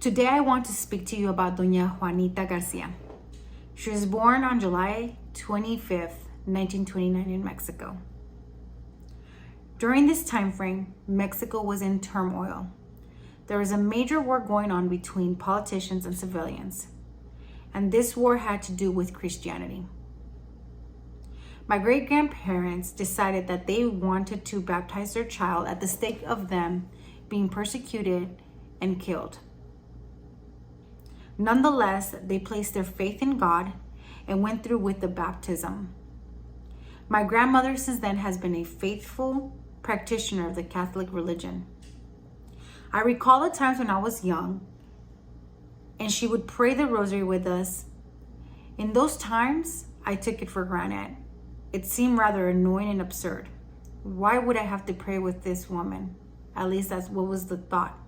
Today I want to speak to you about Doña Juanita Garcia. She was born on July 25th, 1929 in Mexico. During this time frame, Mexico was in turmoil. There was a major war going on between politicians and civilians, and this war had to do with Christianity. My great-grandparents decided that they wanted to baptize their child at the stake of them being persecuted and killed. Nonetheless, they placed their faith in God and went through with the baptism. My grandmother since then has been a faithful practitioner of the Catholic religion. I recall the times when I was young and she would pray the rosary with us. In those times, I took it for granted. It seemed rather annoying and absurd. Why would I have to pray with this woman? At least that's what was the thought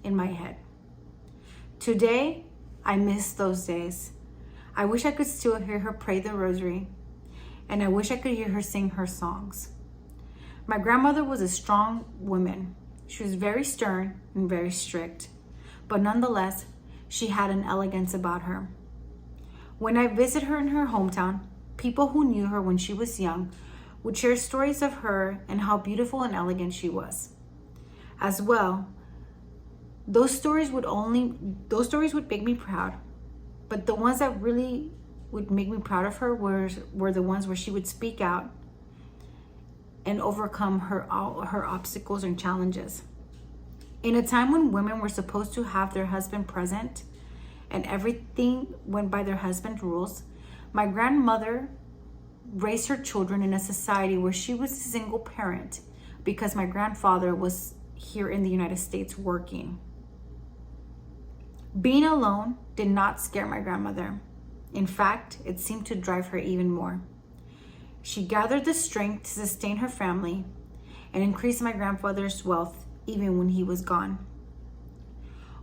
in my head. Today, I miss those days. I wish I could still hear her pray the rosary, and I wish I could hear her sing her songs. My grandmother was a strong woman. She was very stern and very strict, but nonetheless, she had an elegance about her. When I visit her in her hometown, people who knew her when she was young would share stories of her and how beautiful and elegant she was. As well, those stories would make me proud, but the ones that really would make me proud of her were the ones where she would speak out and overcome her obstacles and challenges. In a time when women were supposed to have their husband present and everything went by their husband's rules, my grandmother raised her children in a society where she was a single parent because my grandfather was here in the United States working. Being alone did not scare my grandmother. In fact, it seemed to drive her even more. She gathered the strength to sustain her family and increase my grandfather's wealth even when he was gone.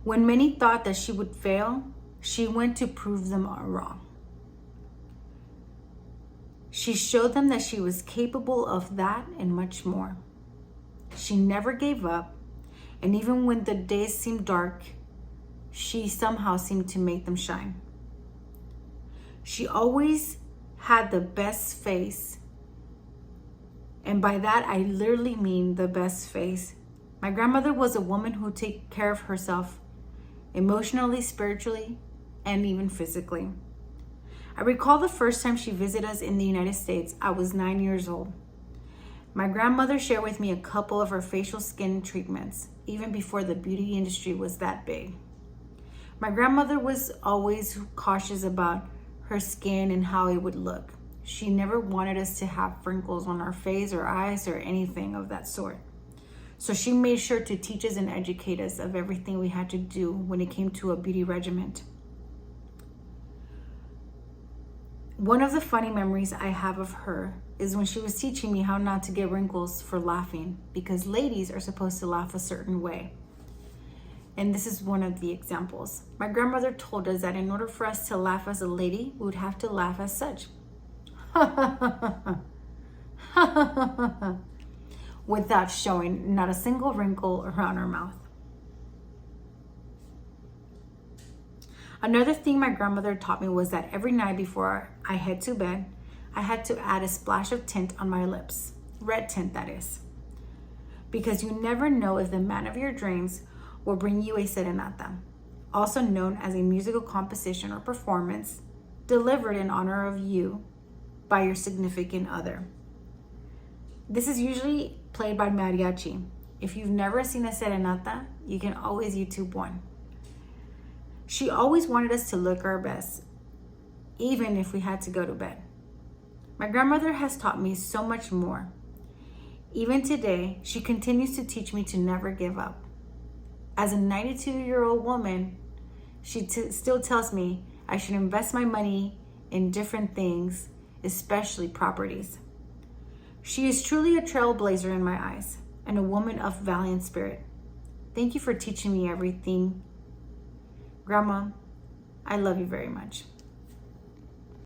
When many thought that she would fail, she went to prove them wrong. She showed them that she was capable of that and much more. She never gave up, and even when the days seemed dark, she somehow seemed to make them shine. She always had the best face, and by that I literally mean the best face. My grandmother was a woman who took care of herself emotionally, spiritually, and even physically. I recall the first time she visited us in the United States. I was 9 years old. My grandmother shared with me a couple of her facial skin treatments, even before the beauty industry was that big. My grandmother was always cautious about her skin and how it would look. She never wanted us to have wrinkles on our face or eyes or anything of that sort. So she made sure to teach us and educate us of everything we had to do when it came to a beauty regimen. One of the funny memories I have of her is when she was teaching me how not to get wrinkles for laughing, because ladies are supposed to laugh a certain way. And this is one of the examples. My grandmother told us that in order for us to laugh as a lady, we would have to laugh as such. Without showing not a single wrinkle around her mouth. Another thing my grandmother taught me was that every night before I head to bed, I had to add a splash of tint on my lips. Red tint, that is. Because you never know if the man of your dreams will bring you a serenata, also known as a musical composition or performance delivered in honor of you by your significant other. This is usually played by mariachi. If you've never seen a serenata, you can always YouTube one. She always wanted us to look our best, even if we had to go to bed. My grandmother has taught me so much more. Even today, she continues to teach me to never give up. As a 92-year-old woman, she still tells me I should invest my money in different things, especially properties. She is truly a trailblazer in my eyes and a woman of valiant spirit. Thank you for teaching me everything. Grandma, I love you very much.